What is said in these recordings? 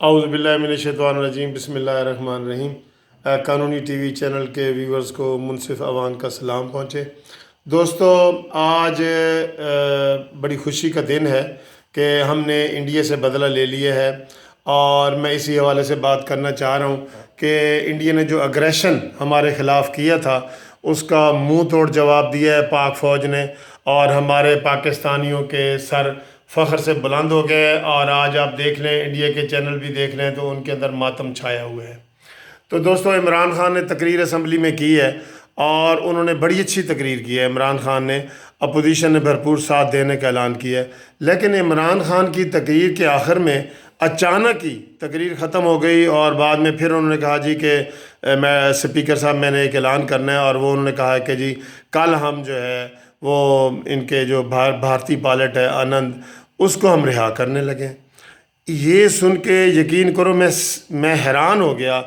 اعوذ باللہ من الشیطان الرجیم، بسم اللہ الرحمن الرحیم۔ قانونی ٹی وی چینل کے ویورز کو منصف عوام کا سلام پہنچے۔ دوستو، آج بڑی خوشی کا دن ہے کہ ہم نے انڈیا سے بدلہ لے لیا ہے، اور میں اسی حوالے سے بات کرنا چاہ رہا ہوں کہ انڈیا نے جو اگریشن ہمارے خلاف کیا تھا اس کا منہ توڑ جواب دیا ہے پاک فوج نے، اور ہمارے پاکستانیوں کے سر فخر سے بلند ہو گئے۔ اور آج آپ دیکھ لیں، انڈیا کے چینل بھی دیکھ لیں تو ان کے اندر ماتم چھایا ہوا ہے۔ تو دوستو، عمران خان نے تقریر اسمبلی میں کی ہے، اور انہوں نے بڑی اچھی تقریر کی ہے۔ عمران خان نے، اپوزیشن نے بھرپور ساتھ دینے کا اعلان کیا ہے، لیکن عمران خان کی تقریر کے آخر میں اچانک ہی تقریر ختم ہو گئی، اور بعد میں پھر انہوں نے کہا جی کہ میں اسپیکر صاحب میں نے ایک اعلان کرنا ہے، اور وہ انہوں نے کہا کہ جی کل ہم جو ہے وہ ان کے جو بھارتی پائلٹ ہے آنند، اس کو ہم رہا کرنے لگے۔ یہ سن کے یقین کرو میں حیران ہو گیا،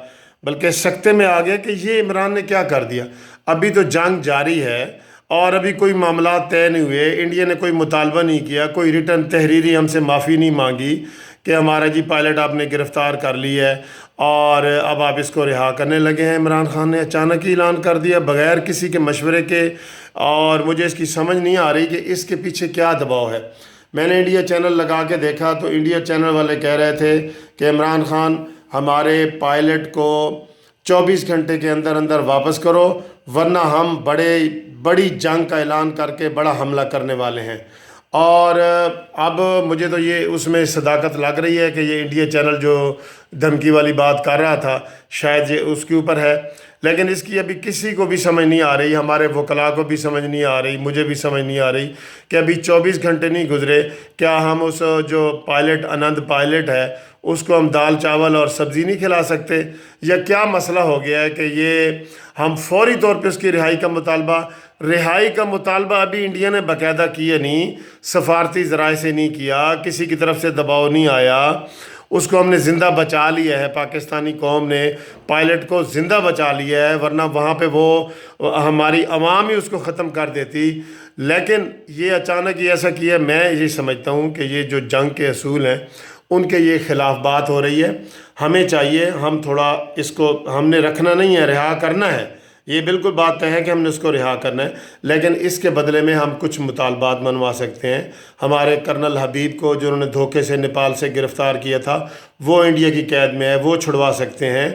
بلکہ سکتے میں آ گیا کہ یہ عمران نے کیا کر دیا۔ ابھی تو جنگ جاری ہے، اور ابھی کوئی معاملات طے نہیں ہوئے، انڈیا نے کوئی مطالبہ نہیں کیا، کوئی ریٹن تحریری ہم سے معافی نہیں مانگی کہ ہمارا جی پائلٹ آپ نے گرفتار کر لی ہے اور اب آپ اس کو رہا کرنے لگے ہیں۔ عمران خان نے اچانک ہی اعلان کر دیا بغیر کسی کے مشورے کے، اور مجھے اس کی سمجھ نہیں آ رہی کہ اس کے پیچھے کیا دباؤ ہے۔ میں نے انڈیا چینل لگا کے دیکھا تو انڈیا چینل والے کہہ رہے تھے کہ عمران خان، ہمارے پائلٹ کو 24 گھنٹے کے اندر اندر واپس کرو، ورنہ ہم بڑی جنگ کا اعلان کر کے بڑا حملہ کرنے والے ہیں۔ اور اب مجھے تو یہ اس میں صداقت لگ رہی ہے کہ یہ انڈیا چینل جو دھمکی والی بات کر رہا تھا شاید یہ اس کے اوپر ہے، لیکن اس کی ابھی کسی کو بھی سمجھ نہیں آ رہی، ہمارے وکلاء کو بھی سمجھ نہیں آ رہی، مجھے بھی سمجھ نہیں آ رہی کہ ابھی 24 گھنٹے نہیں گزرے، کیا ہم اس جو پائلٹ آنند پائلٹ ہے اس کو ہم دال چاول اور سبزی نہیں کھلا سکتے، یا کیا مسئلہ ہو گیا ہے کہ یہ ہم فوری طور پہ اس کی رہائی کا مطالبہ ابھی انڈیا نے باقاعدہ کیا نہیں، سفارتی ذرائع سے نہیں کیا، کسی کی طرف سے دباؤ نہیں آیا، اس کو ہم نے زندہ بچا لیا ہے، پاکستانی قوم نے پائلٹ کو زندہ بچا لیا ہے، ورنہ وہاں پہ وہ ہماری عوام ہی اس کو ختم کر دیتی۔ لیکن یہ اچانک ہی ایسا کیا، میں یہ سمجھتا ہوں کہ یہ جو جنگ کے اصول ہیں ان کے یہ خلاف بات ہو رہی ہے۔ ہمیں چاہیے ہم تھوڑا اس کو ہم نے رکھنا نہیں ہے، رہا کرنا ہے، یہ بالکل بات طے ہے کہ ہم نے اس کو رہا کرنا ہے، لیکن اس کے بدلے میں ہم کچھ مطالبات منوا سکتے ہیں۔ ہمارے کرنل حبیب کو جو انہوں نے دھوکے سے نیپال سے گرفتار کیا تھا، وہ انڈیا کی قید میں ہے، وہ چھڑوا سکتے ہیں۔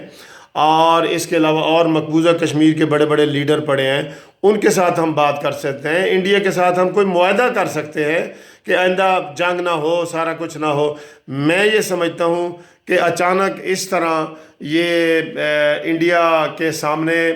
اور اس کے علاوہ اور مقبوضہ کشمیر کے بڑے بڑے لیڈر پڑے ہیں، ان کے ساتھ ہم بات کر سکتے ہیں، انڈیا کے ساتھ ہم کوئی معاہدہ کر سکتے ہیں کہ آئندہ جنگ نہ ہو، سارا کچھ نہ ہو۔ میں یہ سمجھتا ہوں کہ اچانک اس طرح یہ انڈیا کے سامنے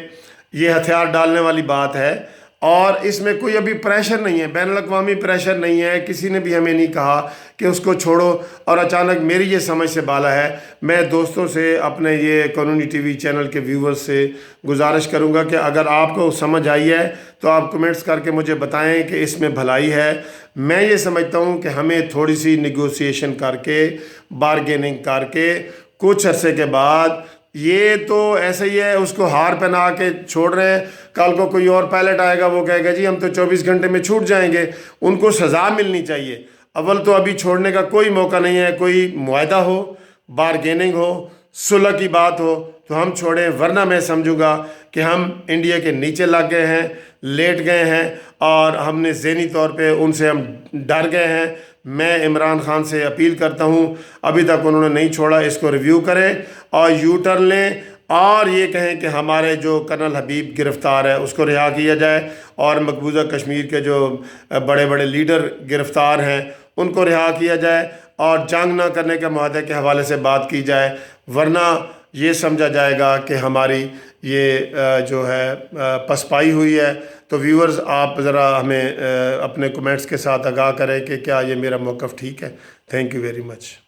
یہ ہتھیار ڈالنے والی بات ہے، اور اس میں کوئی ابھی پریشر نہیں ہے، بین الاقوامی پریشر نہیں ہے، کسی نے بھی ہمیں نہیں کہا کہ اس کو چھوڑو، اور اچانک میری یہ سمجھ سے بالا ہے۔ میں دوستوں سے، اپنے یہ قانونی ٹی وی چینل کے ویورز سے گزارش کروں گا کہ اگر آپ کو سمجھ آئی ہے تو آپ کمنٹس کر کے مجھے بتائیں کہ اس میں بھلائی ہے۔ میں یہ سمجھتا ہوں کہ ہمیں تھوڑی سی نیگوسیشن کر کے، بارگیننگ کر کے، کچھ عرصے کے بعد، یہ تو ایسا ہی ہے، اس کو ہار پہنا کے چھوڑ رہے ہیں، کل کو کوئی اور پائلٹ آئے گا وہ کہے گا جی ہم تو 24 گھنٹے میں چھوٹ جائیں گے۔ ان کو سزا ملنی چاہیے۔ اول تو ابھی چھوڑنے کا کوئی موقع نہیں ہے، کوئی معاہدہ ہو، بارگیننگ ہو، صلح کی بات ہو تو ہم چھوڑیں، ورنہ میں سمجھوں گا کہ ہم انڈیا کے نیچے لگ گئے ہیں، لیٹ گئے ہیں، اور ہم نے ذہنی طور پہ ان سے ہم ڈر گئے ہیں۔ میں عمران خان سے اپیل کرتا ہوں، ابھی تک انہوں نے نہیں چھوڑا، اس کو ریویو کریں اور یو ٹرن لیں، اور یہ کہیں کہ ہمارے جو کرنل حبیب گرفتار ہے اس کو رہا کیا جائے، اور مقبوضہ کشمیر کے جو بڑے بڑے لیڈر گرفتار ہیں ان کو رہا کیا جائے، اور جنگ نہ کرنے کے معاہدے کے حوالے سے بات کی جائے، ورنہ یہ سمجھا جائے گا کہ ہماری یہ جو ہے پسپائی ہوئی ہے۔ تو ویورز، آپ ذرا ہمیں اپنے کمنٹس کے ساتھ آگاہ کریں کہ کیا یہ میرا موقف ٹھیک ہے۔ Thank you very much.